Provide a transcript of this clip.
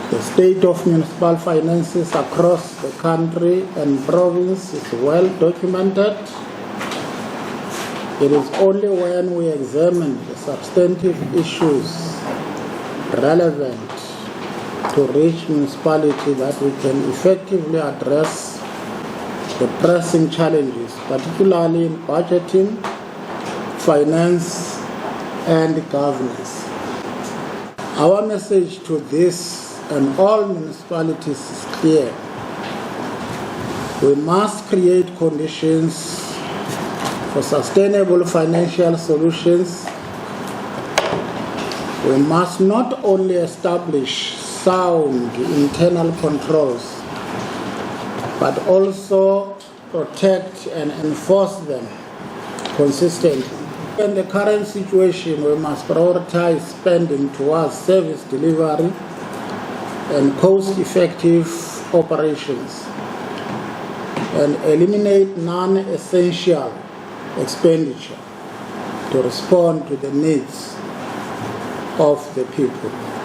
The state of municipal finances across the country and province is well documented. It is only when we examine the substantive issues relevant to each municipality that we can effectively address the pressing challenges, particularly in budgeting, finance, and governance. Our message to this and all municipalities is clear. We must create conditions for sustainable financial solutions. We must not only establish sound internal controls, but also protect and enforce them consistently. In the current situation, we must prioritize spending towards service delivery and cost-effective operations and eliminate non-essential expenditure to respond to the needs of the people.